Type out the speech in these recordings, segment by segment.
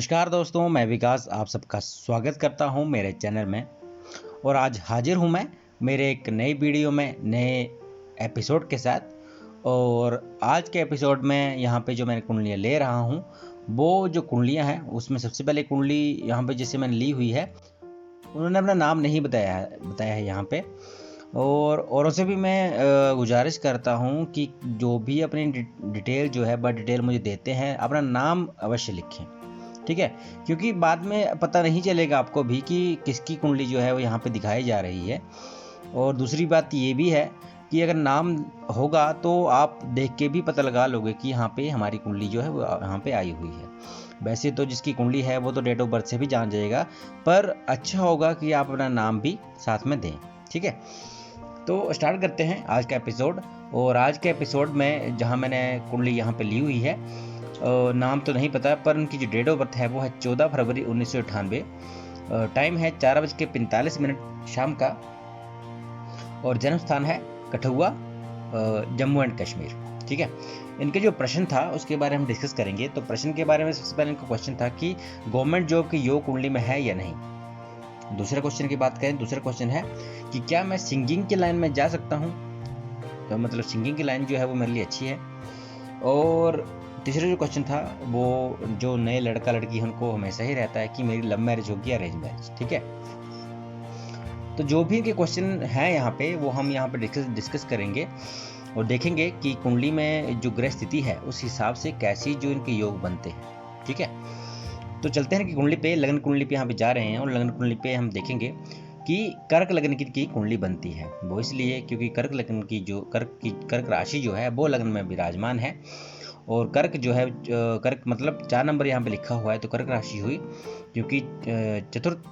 नमस्कार दोस्तों, मैं विकास आप सबका स्वागत करता हूं मेरे चैनल में। और आज हाजिर हूं मैं मेरे एक नई वीडियो में नए एपिसोड के साथ। और आज के एपिसोड में यहां पे जो मैं कुंडलियां ले रहा हूं, वो जो कुंडलियां हैं उसमें सबसे पहले कुंडली यहां पे जैसे मैंने ली हुई है, उन्होंने अपना नाम नहीं बताया है यहाँ पे। और औरों से भी मैं गुजारिश करता हूँ कि जो भी अपनी डिटेल जो है बर्थ डिटेल मुझे देते हैं, अपना नाम अवश्य लिखें, ठीक है। क्योंकि बाद में पता नहीं चलेगा आपको भी कि किसकी कुंडली जो है वो यहाँ पे दिखाई जा रही है। और दूसरी बात ये भी है कि अगर नाम होगा तो आप देख के भी पता लगा लोगे कि यहाँ पे हमारी कुंडली जो है वो यहाँ पे आई हुई है। वैसे तो जिसकी कुंडली है वो तो डेट ऑफ बर्थ से भी जान जाएगा, पर अच्छा होगा कि आप अपना नाम भी साथ में दें, ठीक है। तो स्टार्ट करते हैं आज का एपिसोड। और आज के एपिसोड में जहाँ मैंने कुंडली यहाँ पे ली हुई है, नाम तो नहीं पता, पर उनकी जो डेट ऑफ बर्थ है वो है 14 फरवरी 1998। टाइम है 4:45 शाम का। और जन्म स्थान है कठुआ, जम्मू एंड कश्मीर, ठीक है। इनके जो प्रश्न था उसके बारे में हम डिस्कस करेंगे। तो प्रश्न के बारे में सबसे पहले इनका क्वेश्चन था कि गवर्नमेंट जॉब की योग कुंडली में है या नहीं। दूसरे क्वेश्चन की बात करें, दूसरा क्वेश्चन है कि क्या मैं सिंगिंग की लाइन में जा सकता हूँ, तो मतलब सिंगिंग की लाइन जो है वो मेरे लिए अच्छी है। और तीसरा जो क्वेश्चन था वो जो नए लड़का लड़की है उनको हमेशा ही रहता है कि मेरी लव मैरिज होगी या अरेंज मैरिज, ठीक है। तो जो भी इनके क्वेश्चन हैं यहाँ पे वो हम यहाँ पे डिस्कस करेंगे और देखेंगे कि कुंडली में जो ग्रह स्थिति है उस हिसाब से कैसी जो इनके योग बनते हैं, ठीक है। तो चलते हैं कि कुंडली पे, लगन कुंडली पे यहाँ पे जा रहे हैं। और लगन कुंडली पे हम देखेंगे कि कर्क लगन की कुंडली बनती है। वो इसलिए क्योंकि कर्क लगन की जो कर्क राशि जो है वो लगन में विराजमान है। और कर्क जो है, कर्क मतलब 4 नंबर यहाँ पे लिखा हुआ है, तो कर्क राशि हुई क्योंकि चतुर्थ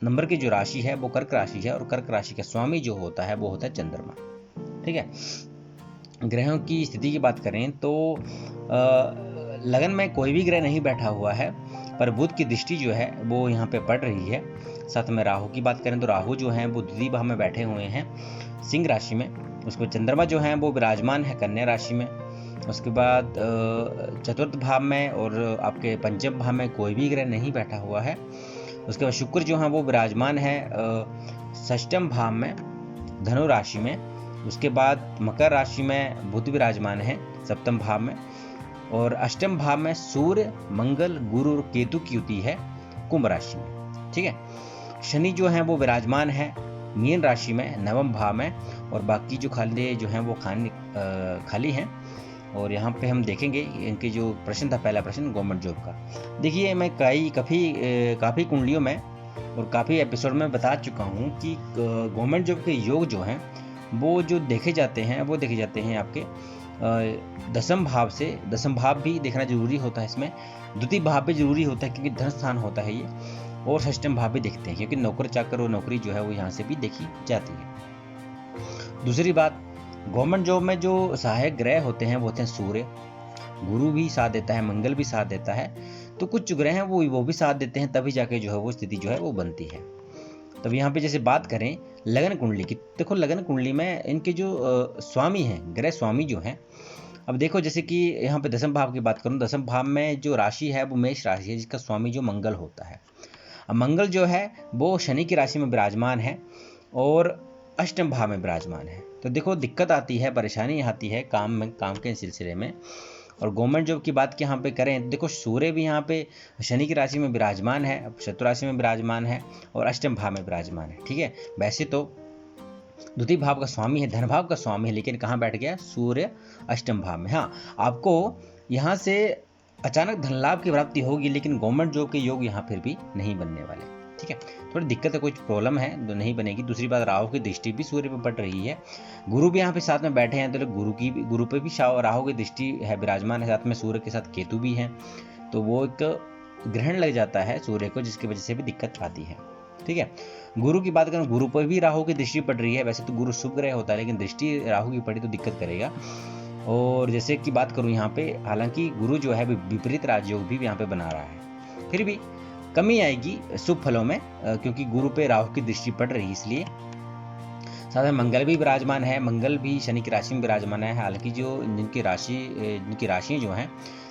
नंबर की जो राशि है वो कर्क राशि है। और कर्क राशि का स्वामी जो होता है वो होता है चंद्रमा, ठीक है। ग्रहों की स्थिति की बात करें तो लगन में कोई भी ग्रह नहीं बैठा हुआ है, पर बुध की दृष्टि जो है वो यहाँ पे पड़ रही है। साथ में राहु की बात करें तो राहु जो है वो द्वितीय भाव में बैठे हुए हैं सिंह राशि में। उसके चंद्रमा जो है वो विराजमान है कन्या राशि में। उसके बाद चतुर्थ भाव में और आपके पंचम भाव में कोई भी ग्रह नहीं बैठा हुआ है। उसके बाद शुक्र जो है वो विराजमान है षष्ठम भाव में धनु राशि में। उसके बाद मकर राशि में बुध विराजमान है सप्तम भाव में। और अष्टम भाव में सूर्य मंगल गुरु और केतु की युति है कुंभ राशि में, ठीक है। शनि जो है वो विराजमान है मीन राशि में नवम भाव में। और बाकी जो खाली जो हैं वो खाली हैं। और यहाँ पे हम देखेंगे इनके जो प्रश्न था, पहला प्रश्न गवर्नमेंट जॉब का। देखिए, मैं काफ़ी कुंडलियों में और काफ़ी एपिसोड में बता चुका हूँ कि गवर्नमेंट जॉब के योग जो हैं वो जो देखे जाते हैं आपके दसम भाव से। दसम भाव भी देखना जरूरी होता है इसमें, द्वितीय भाव भी जरूरी होता है क्योंकि धन स्थान होता है ये। और षष्ठम भाव भी देखते हैं क्योंकि नौकर चाकर और नौकरी जो है वो यहाँ से भी देखी जाती है। दूसरी बात, गवर्नमेंट जॉब में जो सहायक ग्रह होते हैं वो होते हैं सूर्य, गुरु भी साथ देता है, मंगल भी साथ देता है। तो कुछ ग्रह हैं वो भी साथ देते हैं, तभी जाके जो है वो स्थिति जो है वो बनती है। तब यहाँ पे जैसे बात करें लगन कुंडली की, देखो लगन कुंडली में इनके जो स्वामी हैं, ग्रह स्वामी जो हैं, अब देखो जैसे कि यहाँ पे दसम भाव की बात करूँ, दसम भाव में जो राशि है वो मेष राशि है जिसका स्वामी जो मंगल होता है। अब मंगल जो है वो शनि की राशि में विराजमान है और अष्टम भाव में विराजमान है। तो देखो दिक्कत आती है, परेशानी आती है काम के सिलसिले में। और गवर्नमेंट जॉब की बात की यहाँ पे करें तो देखो सूर्य भी यहाँ पे शनि की राशि में विराजमान है, शत्रु राशि में विराजमान है और अष्टम भाव में विराजमान है, ठीक है। वैसे तो द्वितीय भाव का स्वामी है, धन भाव का स्वामी है, लेकिन कहाँ बैठ गया, सूर्य अष्टम भाव में। हाँ, आपको यहाँ से अचानक धन लाभ की प्राप्ति होगी, लेकिन गवर्नमेंट जॉब के योग यहाँ फिर भी नहीं बनने वाले, ठीक है। थोड़ी दिक्कत है, कुछ प्रॉब्लम है तो नहीं बनेगी। दूसरी बात, राहु की दृष्टि भी सूर्य पे पड़ रही है, गुरु भी यहाँ पे साथ में बैठे हैं, तो गुरु पे भी राहु की दृष्टि है, विराजमान है, साथ में सूर्य के साथ केतु भी है। तो वो एक ग्रहण लग जाता है सूर्य को, जिसकी वजह से भी दिक्कत आती है, ठीक है। गुरु की बात करें, गुरु पर भी राहु की दृष्टि पड़ रही है। वैसे तो गुरु शुभ ग्रह होता है, लेकिन दृष्टि राहु की पड़ी तो दिक्कत करेगा। और जैसे कि बात करूँ यहाँ पे, हालांकि गुरु जो है विपरीत राजयोग भी यहाँ पे बना रहा है, फिर भी कमी आएगी शुभ फलों में क्योंकि गुरु पे राहु की दृष्टि पड़ रही है। इसलिए साथ में मंगल भी विराजमान है, मंगल भी शनि की राशि में विराजमान है। हालांकि जो जिनकी राशियां जो हैं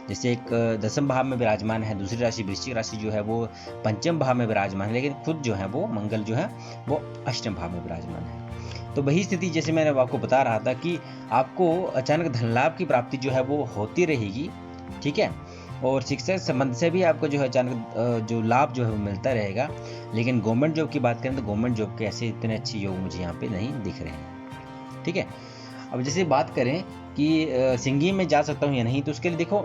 जैसे एक दसम भाव में विराजमान है, दूसरी राशि वृश्चिक राशि जो है वो पंचम भाव में विराजमान है, लेकिन खुद जो है वो मंगल जो है वो अष्टम भाव में विराजमान है। तो वही स्थिति जैसे मैंने आपको बता रहा था कि आपको अचानक धन लाभ की प्राप्ति जो है वो होती रहेगी, ठीक है, और शिक्षा संबंध से भी आपको जो है अचानक जो लाभ जो है वो मिलता रहेगा। लेकिन गवर्नमेंट जॉब की बात करें तो गवर्नमेंट जॉब के ऐसे इतने अच्छे योग मुझे यहाँ पे नहीं दिख रहे हैं, ठीक है। अब जैसे बात करें कि सिंगिंग में जा सकता हूँ या नहीं, तो उसके लिए देखो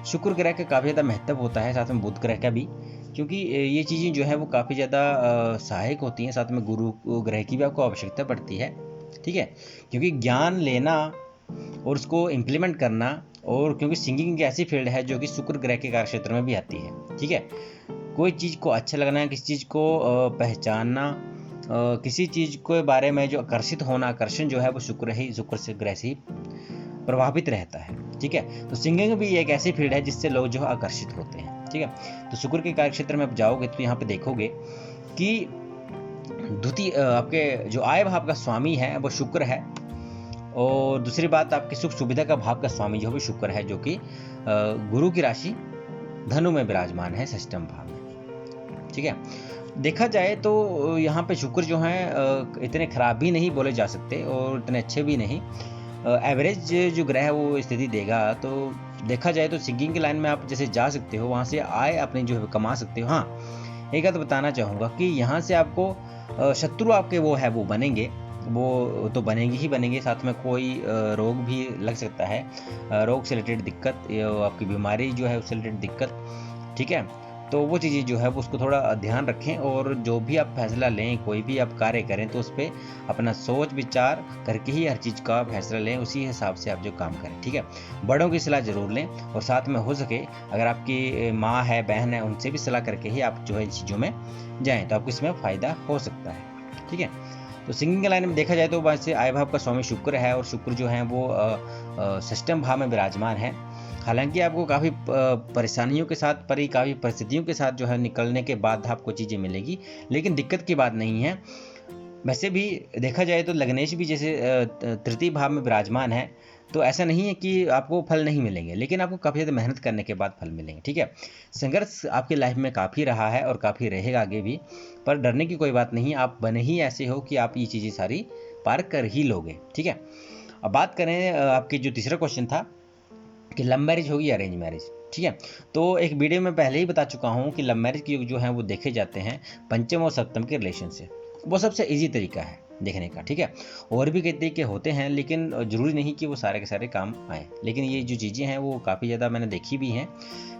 शुक्र ग्रह का काफ़ी ज़्यादा महत्व होता है, साथ में बुध ग्रह का भी, क्योंकि ये चीज़ें जो है वो काफ़ी ज़्यादा सहायक होती हैं। साथ में गुरु ग्रह की भी आपको आवश्यकता पड़ती है, ठीक है, क्योंकि ज्ञान लेना और उसको इम्प्लीमेंट करना, और क्योंकि सिंगिंग एक ऐसी फील्ड है जो कि शुक्र ग्रह के कार्यक्षेत्र में भी आती है, ठीक है। कोई चीज़ को अच्छा लगना, किसी चीज़ को पहचानना, किसी चीज़ के बारे में जो आकर्षित होना, आकर्षण जो है वो शुक्र से ग्रह से ही प्रभावित रहता है, ठीक है। तो सिंगिंग भी एक ऐसी फील्ड है जिससे लोग जो है आकर्षित होते हैं, ठीक है। तो शुक्र के कार्यक्षेत्र में आप जाओगे तो यहाँ पे देखोगे कि द्वितीय आपके जो आय भाव का स्वामी है वो शुक्र है, और दूसरी बात आपकी सुख सुविधा का भाव का स्वामी जो भी शुक्र है, जो कि गुरु की राशि धनु में विराजमान है, षष्ठम भाव में, ठीक है। देखा जाए तो यहाँ पे शुक्र जो है इतने खराब भी नहीं बोले जा सकते और इतने अच्छे भी नहीं, एवरेज जो ग्रह है वो स्थिति देगा। तो देखा जाए तो सिंगिंग की लाइन में आप जैसे जा सकते हो, वहाँ से आय अपनी जो है कमा सकते हो। हाँ, एक बात बताना चाहूँगा कि यहाँ से आपको शत्रु आपके वो है वो बनेंगे, वो तो बनेंगे ही बनेंगे, साथ में कोई रोग भी लग सकता है, रोग से रिलेटेड दिक्कत, आपकी बीमारी जो है उससे रिलेटेड दिक्कत, ठीक है। तो वो चीज़ें जो है वो उसको थोड़ा ध्यान रखें, और जो भी आप फैसला लें, कोई भी आप कार्य करें तो उस पर अपना सोच विचार करके ही हर चीज़ का फैसला लें, उसी हिसाब से आप जो काम करें, ठीक है। बड़ों की सलाह जरूर लें, और साथ में हो सके अगर आपकी माँ है, बहन है, उनसे भी सलाह करके ही आप जो है इन चीज़ों में जाएँ, तो आपको इसमें फ़ायदा हो सकता है, ठीक है। तो सिंगिंग के लाइन में देखा जाए तो वैसे आय भाव का स्वामी शुक्र है, और शुक्र जो है वो षष्ठम भाव में विराजमान है। हालांकि आपको काफ़ी परेशानियों के साथ काफ़ी परिस्थितियों के साथ जो है निकलने के बाद आपको चीज़ें मिलेगी, लेकिन दिक्कत की बात नहीं है। वैसे भी देखा जाए तो लग्नेश भी जैसे तृतीय भाव में विराजमान है, तो ऐसा नहीं है कि आपको फल नहीं मिलेंगे, लेकिन आपको काफ़ी ज़्यादा मेहनत करने के बाद फल मिलेंगे, ठीक है। संघर्ष आपकी लाइफ में काफ़ी रहा है और काफ़ी रहेगा आगे भी, पर डरने की कोई बात नहीं, आप बने ही ऐसे हो कि आप ये चीज़ें सारी पार कर ही लोगे, ठीक है। अब बात करें आपकी जो तीसरा क्वेश्चन था कि लव मैरिज होगी या अरेंज मैरिज, ठीक है। तो एक वीडियो में पहले ही बता चुका हूँ कि लव मैरिज की जो है वो देखे जाते हैं पंचम और सप्तम के रिलेशन से, वो सबसे इजी तरीका है देखने का, ठीक है। और भी कई तरीके होते हैं, लेकिन जरूरी नहीं कि वो सारे के सारे काम आए, लेकिन ये जो चीज़ें हैं वो काफ़ी ज़्यादा मैंने देखी भी हैं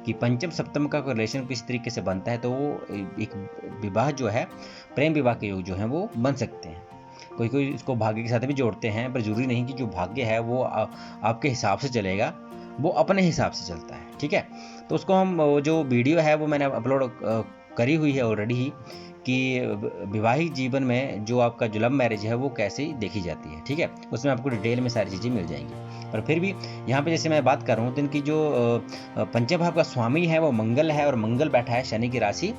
कि पंचम सप्तम का रिलेशन किस तरीके से बनता है, तो वो एक विवाह जो है, प्रेम विवाह के योग जो हैं वो बन सकते हैं। कोई कोई इसको भाग्य के साथ भी जोड़ते हैं, पर जरूरी नहीं कि जो भाग्य है वो आपके हिसाब से चलेगा, वो अपने हिसाब से चलता है, ठीक है। तो उसको हम जो वीडियो है वो मैंने अपलोड करी हुई है ऑलरेडी ही, कि वैवाहिक जीवन में जो आपका जो लव मैरिज है वो कैसे देखी जाती है, ठीक है। उसमें आपको डिटेल में सारी चीज़ें मिल जाएंगी। पर फिर भी यहाँ पे जैसे मैं बात कर रहा हूँ तो इनकी जो पंचम भाव का स्वामी है वो मंगल है, और मंगल बैठा है शनि की राशि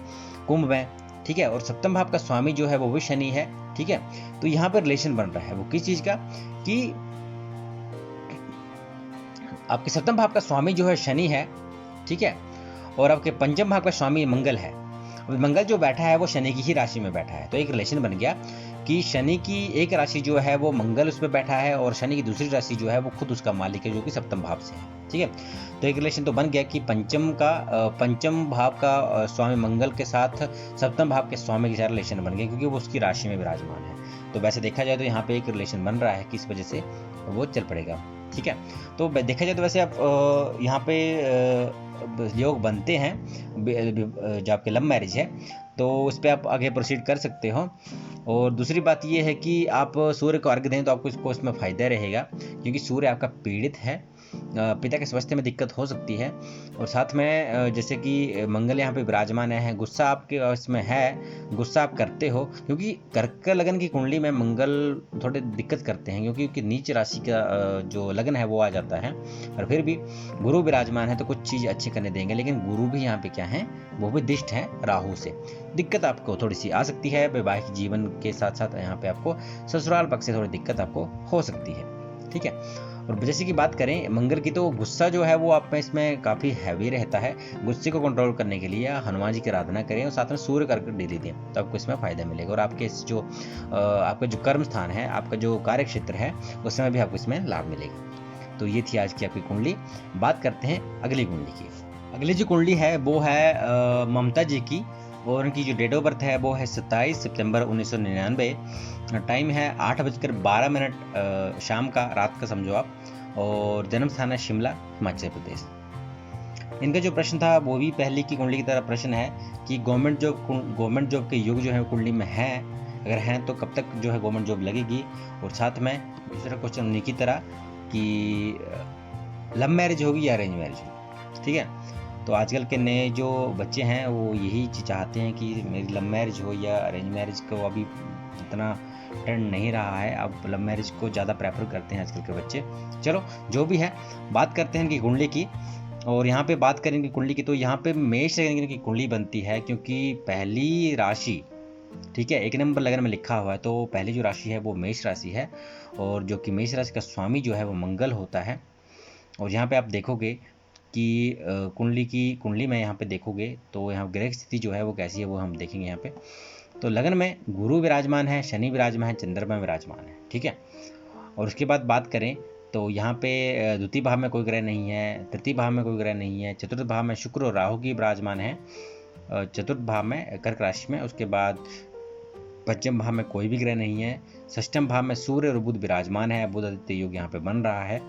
कुंभ में, ठीक है। और सप्तम भाव का स्वामी जो है वो भी शनि है, ठीक है। तो यहाँ पर रिलेशन बन रहा है वो किस चीज़ का, कि आपके सप्तम भाव का स्वामी जो है शनि है, ठीक है, और आपके पंचम भाव का स्वामी मंगल है। मंगल जो बैठा है वो शनि की ही राशि में बैठा है, तो एक रिलेशन बन गया कि शनि की एक राशि जो है वो मंगल उस पर बैठा है, और शनि की दूसरी राशि जो है वो खुद उसका मालिक है जो कि सप्तम भाव से है, ठीक है। तो एक रिलेशन तो बन गया कि पंचम भाव का स्वामी मंगल के साथ सप्तम भाव के स्वामी के साथ रिलेशन बन गया, क्योंकि वो उसकी राशि में विराजमान है। तो वैसे देखा जाए तो यहाँ पे एक रिलेशन बन रहा है, किस वजह से वो चल पड़ेगा, ठीक है। तो देखा जाए तो वैसे आप यहाँ पे योग बनते हैं जो आपके लव मैरिज है, तो उस पर आप आगे प्रोसीड कर सकते हो। और दूसरी बात ये है कि आप सूर्य को अर्घ्य दें तो आपको इसको इसमें फ़ायदा रहेगा, क्योंकि सूर्य आपका पीड़ित है, पिता के स्वास्थ्य में दिक्कत हो सकती है। और साथ में जैसे कि मंगल यहाँ पे विराजमान है, गुस्सा आपके इसमें है, गुस्सा आप करते हो, क्योंकि कर्क लगन की कुंडली में मंगल थोड़े दिक्कत करते हैं, क्योंकि नीच राशि का जो लगन है वो आ जाता है। पर फिर भी गुरु विराजमान है तो कुछ चीज़ अच्छी करने देंगे, लेकिन गुरु भी यहाँ पे क्या है, वो भी दिष्ट है राहु से, दिक्कत आपको थोड़ी सी आ सकती है। वैवाहिक जीवन के साथ साथ यहाँ पे आपको ससुराल पक्ष से थोड़ी दिक्कत आपको हो सकती है, ठीक है। और जैसे कि बात करें मंगल की, तो गुस्सा जो है वो आप में इसमें काफ़ी हैवी रहता है। गुस्से को कंट्रोल करने के लिए हनुमान जी की आराधना करें और साथ में सूर्य करके डेली दें, तो आपको इसमें फ़ायदा मिलेगा। और आपके जो आपका जो कर्म स्थान है, आपका जो कार्य क्षेत्र है, उसमें भी आपको इसमें लाभ मिलेगा। तो ये थी आज की आपकी कुंडली। बात करते हैं अगली कुंडली की। अगली जो कुंडली है वो है ममता जी की, और उनकी जो डेट ऑफ बर्थ है वो है 27 सितंबर 1999। टाइम है 8:12 शाम का, रात का समझो आप। और जन्म स्थान है शिमला, हिमाचल प्रदेश। इनका जो प्रश्न था वो भी पहले की कुंडली की तरह प्रश्न है कि गवर्नमेंट जॉब के युग जो है कुंडली में है, अगर हैं तो कब तक जो है गवर्नमेंट जॉब लगेगी। और साथ में दूसरा क्वेश्चन उन्हीं की तरह कि लव मैरिज होगी या अरेंज मैरिज होगी। ठीक है, तो आजकल के नए जो बच्चे हैं वो यही चाहते हैं कि मेरी लव मैरिज हो या अरेंज मैरिज को अभी इतना ट्रेंड नहीं रहा है, अब लव मैरिज को ज़्यादा प्रेफर करते हैं आजकल के बच्चे। चलो जो भी है, बात करते हैं इनकी कुंडली की। और यहाँ पे बात करेंगे कुंडली की, तो यहाँ पे मेष लगन की कुंडली बनती है, क्योंकि पहली राशि, ठीक है, 1 नंबर लगन में लिखा हुआ है, तो पहली जो राशि है वो मेष राशि है। और जो कि मेष राशि का स्वामी जो है वो मंगल होता है। और यहाँ पे आप देखोगे कि कुंडली में यहाँ पे देखोगे तो यहाँ ग्रह स्थिति जो है वो कैसी है वो हम देखेंगे यहाँ पे। तो लगन में गुरु विराजमान है, शनि विराजमान है, चंद्रमा विराजमान है। ठीक है, और उसके बाद बात करें तो यहाँ पे द्वितीय भाव में कोई ग्रह नहीं है, तृतीय भाव में कोई ग्रह नहीं है, चतुर्थ भाव में शुक्र और राहु की विराजमान है, चतुर्थ भाव में कर्क राशि में। उसके बाद पंचम भाव में कोई भी ग्रह नहीं है, षष्ठम भाव में सूर्य और बुध विराजमान है, बुध आदित्य योग यहाँ पे बन रहा है।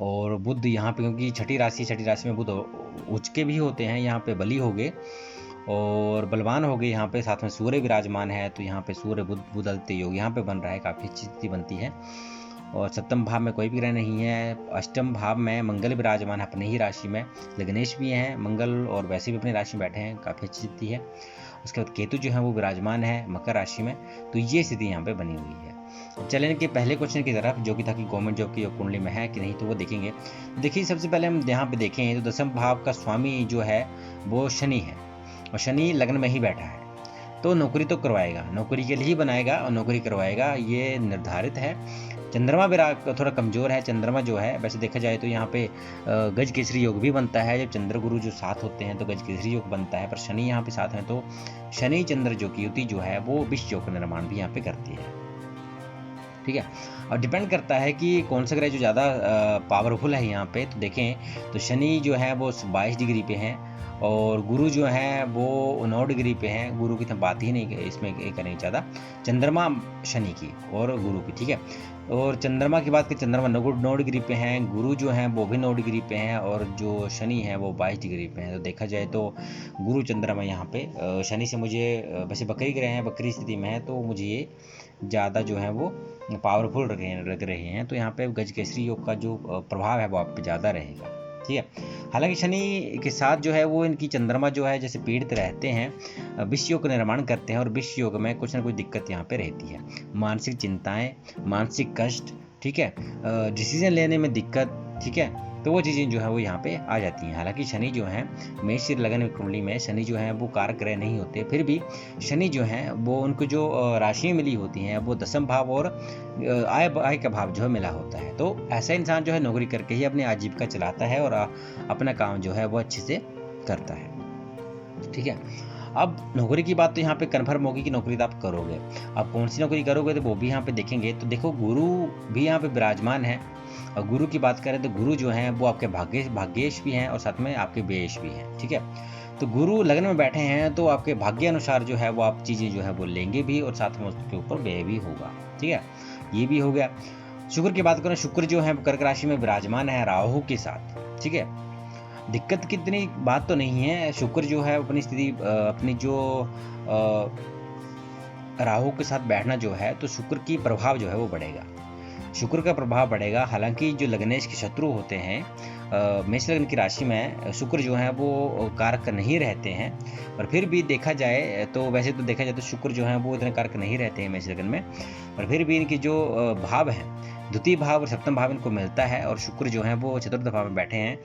और बुध यहाँ पे, क्योंकि छठी राशि में बुध उच्च के भी होते हैं, यहाँ पे बली हो गए और बलवान हो गए यहाँ पे, साथ में सूर्य विराजमान है, तो यहाँ पे सूर्य बुध आदित्य योग यहाँ पे बन रहा है, काफ़ी अच्छी स्थिति बनती है। और सप्तम भाव में कोई भी ग्रह नहीं है, अष्टम भाव में मंगल विराजमान है अपने ही राशि में, लग्नेश भी हैं मंगल और वैसे भी अपनी राशि में बैठे हैं, काफ़ी अच्छी स्थिति है। उसके बाद केतु जो है वो विराजमान है मकर राशि में, तो ये स्थिति यहाँ पे बनी हुई है। चलें कि पहले क्वेश्चन की तरफ, जो कि था कि गवर्नमेंट जॉब की कुंडली में है कि नहीं, तो वो देखेंगे। देखिए सबसे पहले हम यहाँ पे देखें तो 10वें भाव का स्वामी जो है वो शनि है, और शनि लग्न में ही बैठा है, तो नौकरी तो करवाएगा, नौकरी के लिए ही बनाएगा और नौकरी करवाएगा, ये निर्धारित है। चंद्रमा थोड़ा कमज़ोर है, चंद्रमा जो है वैसे देखा जाए तो यहाँ पे गज केसरी योग भी बनता है, जब चंद्र गुरु जो साथ होते हैं तो गज केसरी योग बनता है, पर शनि यहाँ पे साथ हैं तो शनि चंद्र जो की युति जो है वो विष योग का निर्माण भी यहाँ पे करती है। ठीक है, और डिपेंड करता है कि कौन सा ग्रह जो ज़्यादा पावरफुल है यहाँ पे। तो देखें तो शनि जो है वो 22 डिग्री पे हैं, और गुरु जो है वो 9 डिग्री पे हैं। गुरु की तो बात ही नहीं इसमें करें ज़्यादा, चंद्रमा शनि की और गुरु की। ठीक है, और चंद्रमा की बात करें, चंद्रमा 9 डिग्री पे हैं, गुरु जो हैं वो भी 9 डिग्री पे हैं, और जो शनि है वो 22 डिग्री पे हैं। तो देखा जाए तो गुरु चंद्रमा यहाँ पे शनि से मुझे वैसे बकरी ग्रह हैं, बकरी स्थिति में है, तो मुझे ये ज़्यादा जो है वो पावरफुल लग रहे हैं। तो यहाँ पे गज केसरी योग का जो प्रभाव है वो आप पे ज़्यादा रहेगा। ठीक है, हालांकि शनि के साथ जो है वो इनकी चंद्रमा जो है जैसे पीड़ित रहते हैं, विष योग का निर्माण करते हैं, और विष योग में कुछ ना कुछ दिक्कत यहाँ पे रहती है, मानसिक चिंताएं, मानसिक कष्ट, ठीक है, डिसीजन लेने में दिक्कत। ठीक है, तो वो चीज़ें जो है वो यहाँ पे आ जाती हैं। हालांकि शनि जो है मेष लगन कुंडली में शनि जो है वो कारक ग्रह नहीं होते, फिर भी शनि जो है वो उनको जो राशियाँ मिली होती हैं वो 10वें भाव और आय का भाव जो है मिला होता है। तो ऐसा इंसान जो है नौकरी करके ही अपनी आजीविका चलाता है और अपना काम जो है वो अच्छे से करता है। ठीक है, अब नौकरी की बात तो यहाँ पे कन्फर्म होगी कि नौकरी तो आप करोगे। अब कौन सी नौकरी करोगे तो वो भी यहाँ पे देखेंगे। तो देखो गुरु भी यहाँ पे विराजमान है, और गुरु की बात करें तो गुरु जो हैं वो आपके भाग्येश भी हैं और साथ में आपके व्ययेश भी हैं। ठीक है, तो गुरु लग्न में बैठे हैं तो आपके भाग्य अनुसार जो है वो आप चीज़ें जो है वो लेंगे भी, और साथ में उसके ऊपर व्यय भी होगा। ठीक है, ये भी हो गया। शुक्र की बात करें, शुक्र जो है कर्क राशि में विराजमान है राहु के साथ। ठीक है, दिक्कत की इतनी बात तो नहीं है, शुक्र जो है अपनी स्थिति अपनी जो राहु के साथ बैठना जो है, तो शुक्र की प्रभाव जो है वो बढ़ेगा, शुक्र का प्रभाव बढ़ेगा। हालांकि जो लग्नेश के शत्रु होते हैं मेष लग्न की राशि में, शुक्र जो है वो कारक नहीं रहते हैं, पर फिर भी देखा जाए तो वैसे तो देखा जाए तो शुक्र जो है वो इतने कारक नहीं रहते हैं मेष लग्न में, पर फिर भी इनकी जो भाव है, द्वितीय भाव और सप्तम भाव इनको मिलता है, और शुक्र जो है वो चतुर्थ भाव में बैठे हैं।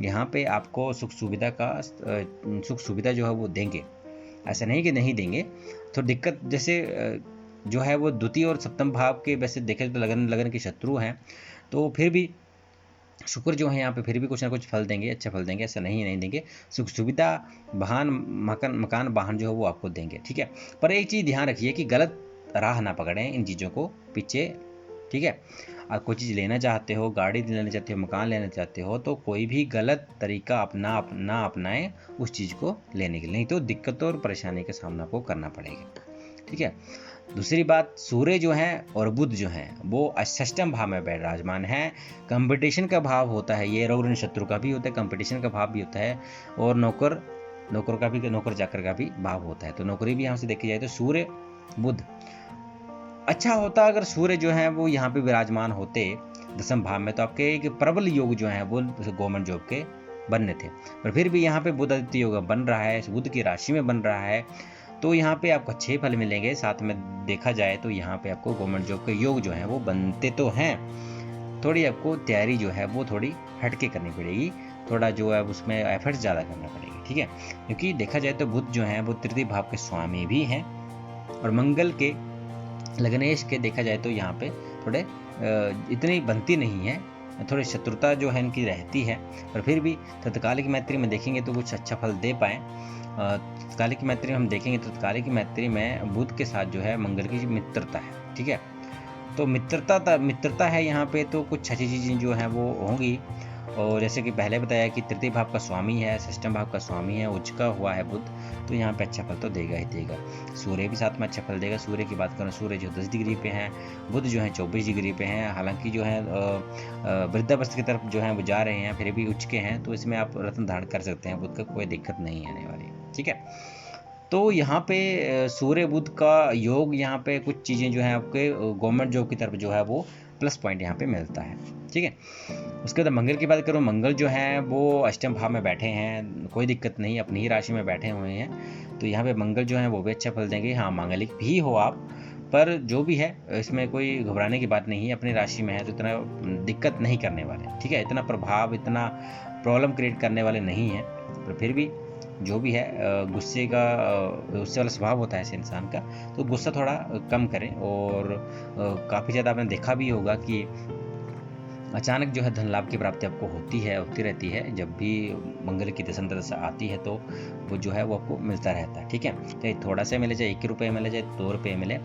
यहाँ पे आपको सुख सुविधा जो है वो देंगे, ऐसा नहीं कि नहीं देंगे। तो दिक्कत जैसे जो है वो द्वितीय और सप्तम भाव के वैसे देखे तो लगन लगन के शत्रु हैं, तो फिर भी शुक्र जो है यहाँ पे फिर भी कुछ ना कुछ फल देंगे, अच्छा फल देंगे, ऐसा नहीं देंगे। सुख सुविधा, वाहन, मकान वाहन जो है वो आपको देंगे, ठीक है। पर एक चीज़ ध्यान रखिए कि गलत राह ना पकड़ें इन चीज़ों को पीछे, ठीक है। आप कोई चीज़ लेना चाहते हो, गाड़ी लेना चाहते हो, मकान लेना चाहते हो, तो कोई भी गलत तरीका ना अपनाएं उस चीज़ को लेने के लिए, नहीं तो दिक्कतों और परेशानी का सामना आपको करना पड़ेगा, ठीक है। दूसरी बात, सूर्य जो है और बुध जो है वो अष्टम भाव में विराजमान है। कंपटीशन का भाव होता है ये, रोग शत्रु का भी होता है, कंपटीशन का भाव भी होता है, और नौकर का भी, नौकर चाकर का भी भाव होता है। तो नौकरी भी यहाँ से देखी जाए तो सूर्य बुध अच्छा होता अगर सूर्य जो है वो यहाँ पे विराजमान होते दसम भाव में, तो आपके एक प्रबल योग जो है वो गवर्नमेंट जॉब के बनने थे। पर फिर भी यहाँ पे बुध आदित्य योग बन रहा है, बुध की राशि में बन रहा है, तो यहाँ पे आपको अच्छे फल मिलेंगे। साथ में देखा जाए तो यहाँ पे आपको गवर्नमेंट जॉब के योग जो है वो बनते तो हैं, थोड़ी आपको तैयारी जो है वो थोड़ी हटके करनी पड़ेगी, थोड़ा जो है उसमें एफर्ट्स ज़्यादा करना पड़ेगी, ठीक है। क्योंकि देखा जाए तो बुध जो है वो तृतीय भाव के स्वामी भी हैं, और मंगल के लग्नेश के देखा जाए तो यहाँ पे थोड़े इतनी बनती नहीं है, थोड़ी शत्रुता जो है इनकी रहती है। पर फिर भी तत्कालिक मैत्री में देखेंगे तो कुछ अच्छा फल दे पाएँ। तत्कालिक मैत्री हम देखेंगे तो तत्कालिक मैत्री में बुध के साथ जो है मंगल की मित्रता है, ठीक है। तो मित्रता है यहाँ पे, तो कुछ अच्छी चीज़ें जो हैं वो होंगी। और जैसे कि पहले बताया कि तृतीय भाव का स्वामी है, षष्ठम भाव का स्वामी है, उच्च का हुआ है बुध, तो यहाँ पे अच्छा फल तो देगा ही देगा। सूर्य भी साथ में अच्छा फल देगा। सूर्य की बात करें, सूर्य जो 10 डिग्री पे हैं, बुध जो है 24 डिग्री पे हैं। हालांकि जो है वृद्धावस्था की तरफ जो है वो जा रहे हैं, फिर भी उच्च के हैं, तो इसमें आप रत्न धारण कर सकते हैं, बुध का कोई दिक्कत नहीं आने वाली, ठीक है। तो यहाँ पे सूर्य बुध का योग, यहाँ पे कुछ चीज़ें जो है आपके गवर्नमेंट जॉब की तरफ जो है वो प्लस पॉइंट यहाँ पे मिलता है, ठीक है। उसके बाद मंगल की बात करूँ, मंगल जो है वो अष्टम भाव में बैठे हैं, कोई दिक्कत नहीं, अपनी ही राशि में बैठे हुए हैं, तो यहाँ पे मंगल जो है वो भी अच्छा फल देंगे। हाँ, मांगलिक भी हो आप, पर जो भी है इसमें कोई घबराने की बात नहीं है, अपनी राशि में है तो इतना दिक्कत नहीं करने वाले, ठीक है। इतना प्रभाव, इतना प्रॉब्लम क्रिएट करने वाले नहीं हैं। पर फिर भी जो भी है गुस्से वाला स्वभाव होता है ऐसे इंसान का, तो गुस्सा थोड़ा कम करें। और काफ़ी ज़्यादा आपने देखा भी होगा कि अचानक जो है धन लाभ की प्राप्ति आपको होती रहती है। जब भी मंगल की दशा आती है तो वो जो है वो आपको मिलता रहता है, ठीक है। चाहे थोड़ा सा मिले, चाहे 1 रुपये मिले, चाहे 2 रुपये मिले,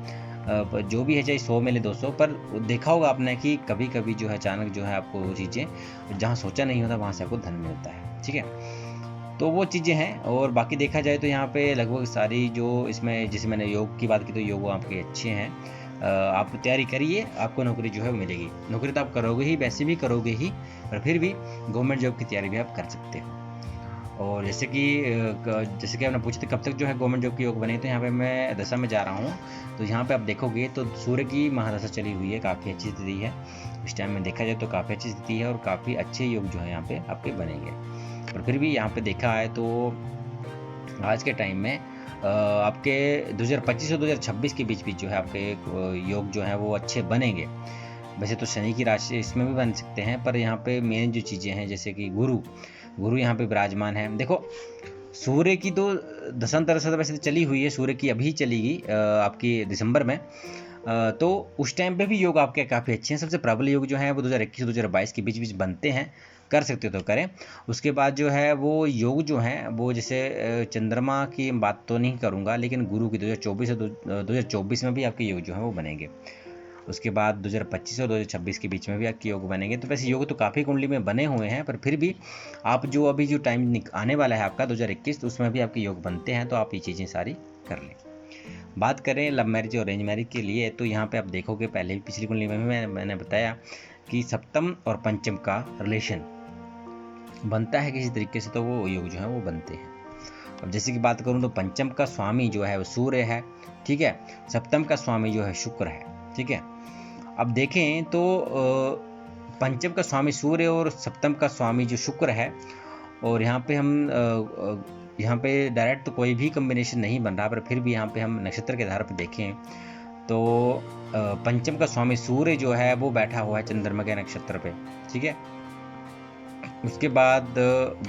जो भी है, चाहे 100 मिले, 200, पर देखा होगा आपने कि कभी कभी जो है अचानक जो है आपको वो चीज़ें जहाँ सोचा नहीं होता वहाँ से आपको धन मिलता है, ठीक है। तो वो चीज़ें हैं। और बाकी देखा जाए तो यहाँ पे लगभग सारी जो इसमें, जैसे मैंने योग की बात की, तो योग आपके अच्छे हैं। आप तैयारी करिए, आपको नौकरी जो है वो मिलेगी। नौकरी तो आप करोगे ही, वैसे भी करोगे ही, पर फिर भी गवर्नमेंट जॉब की तैयारी भी आप कर सकते हो। और जैसे कि आपने पूछा था कब तक जो है गवर्नमेंट जॉब की योग बने, तो यहाँ पे मैं दशा में जा रहा हूँ, तो यहाँ पे आप देखोगे तो सूर्य की महादशा चली हुई है, काफ़ी अच्छी स्थिति है इस टाइम में, देखा जाए तो काफ़ी अच्छी स्थिति है, और काफ़ी अच्छे योग जो है यहाँ पे आपके बनेंगे। पर फिर भी यहाँ पे देखा है तो आज के टाइम में आपके 2025 और 2026 के बीच जो है आपके योग जो है वो अच्छे बनेंगे। वैसे तो शनि की राशि इसमें भी बन सकते हैं, पर यहाँ पे मेन जो चीज़ें हैं, जैसे कि गुरु यहाँ पे विराजमान है। देखो, सूर्य की तो दशांतर से वैसे चली हुई है, सूर्य की अभी चलेगी आपकी दिसंबर में, तो उस टाइम पे भी योग आपके काफ़ी अच्छे हैं। सबसे प्रबल योग जो है वो 2021 2022 के बीच बनते हैं, कर सकते हो तो करें। उसके बाद जो है वो योग जो है वो, जैसे चंद्रमा की बात तो नहीं करूँगा, लेकिन गुरु की 2024 से 2024 में भी आपके योग जो है वो बनेंगे। उसके बाद 2025 और 2026 के बीच में भी आपके योग बनेंगे। तो वैसे योग तो काफ़ी कुंडली में बने हुए हैं, पर फिर भी आप जो अभी जो टाइम आने वाला है आपका 2021, तो उसमें भी आपके योग बनते हैं, तो आप ये चीज़ें सारी कर लें। बात करें लव मैरिज और अरेंज मैरिज के लिए, तो यहाँ पे आप देखोगे, पहले भी पिछली कुंडली में भी मैंने बताया कि सप्तम और पंचम का रिलेशन बनता है किसी तरीके से, तो वो योग जो है वो बनते हैं। अब जैसे कि बात करूँ तो पंचम का स्वामी जो है वो सूर्य है, ठीक है। सप्तम का स्वामी जो है शुक्र है, ठीक है। अब देखें तो पंचम का स्वामी सूर्य और सप्तम का स्वामी जो शुक्र है, और यहाँ पे हम यहाँ पे डायरेक्ट तो कोई भी कम्बिनेशन नहीं बन रहा, पर फिर भी यहाँ पे हम नक्षत्र के आधार पर देखें तो पंचम का स्वामी सूर्य जो है वो बैठा हुआ है चंद्रमा के नक्षत्र पे, ठीक है। उसके बाद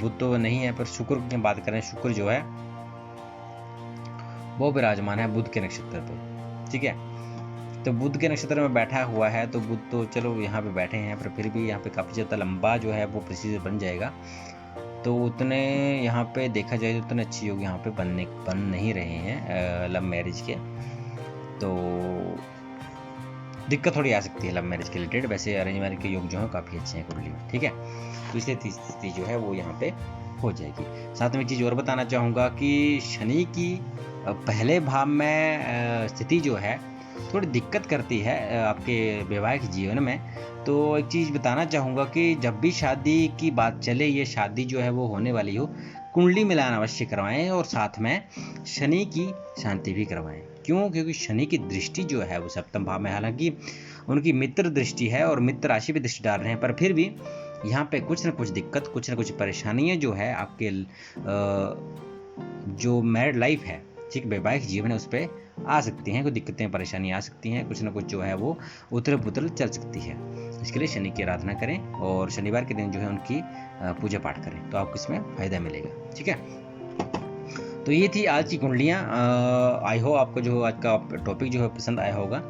बुध तो नहीं है, पर शुक्र की बात करें, शुक्र जो है वो विराजमान है बुध के नक्षत्र पे, ठीक है। तो बुध के नक्षत्र में बैठा हुआ है, तो बुध तो चलो यहाँ पे बैठे हैं, पर फिर भी यहाँ पे काफ़ी ज़्यादा लंबा जो है वो प्रोसीजर बन जाएगा। तो उतने यहाँ पे देखा जाए तो उतने अच्छे योग यहाँ पे बन नहीं रहे हैं लव मैरिज के। तो दिक्कत थोड़ी आ सकती है लव मैरिज के रिलेटेड। वैसे अरेंज मैरिज के योग जो है काफ़ी अच्छे हैं कुंडली में, ठीक है। तो इसलिए स्थिति जो है वो यहाँ पे हो जाएगी। साथ में एक चीज़ और बताना चाहूँगा कि शनि की पहले भाव में स्थिति जो है थोड़ी दिक्कत करती है आपके वैवाहिक जीवन में। तो एक चीज़ बताना चाहूँगा कि जब भी शादी की बात चले, ये शादी जो है वो होने वाली हो, कुंडली मिलान अवश्य करवाएं और साथ में शनि की शांति भी करवाएं। क्यों? क्योंकि शनि की दृष्टि जो है वो सप्तम भाव में, हालांकि उनकी मित्र दृष्टि है और मित्र राशि पे दृष्टि डाल रहे हैं, पर फिर भी यहाँ पे कुछ ना कुछ दिक्कत, कुछ ना कुछ परेशानियाँ जो है आपके जो मैरिड लाइफ है, ठीक, वैवाहिक जीवन है, उस पर आ सकती हैं। कोई दिक्कतें परेशानियाँ आ सकती हैं, कुछ ना कुछ जो है वो उथल पुथल चल सकती है। इसके लिए शनि की आराधना करें और शनिवार के दिन जो है उनकी पूजा पाठ करें, तो आपको इसमें फ़ायदा मिलेगा, ठीक है। तो ये थी आज की कुंडलियाँ। आई होप आपको जो आज का टॉपिक जो है पसंद आया होगा।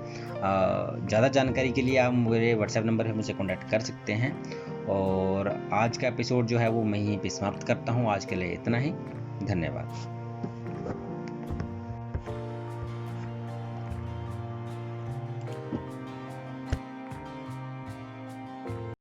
ज़्यादा जानकारी के लिए आप मेरे व्हाट्सएप नंबर है मुझसे कॉन्टैक्ट कर सकते हैं। और आज का एपिसोड जो है वो मैं यहीं पे समाप्त करता हूँ। आज के लिए इतना ही, धन्यवाद।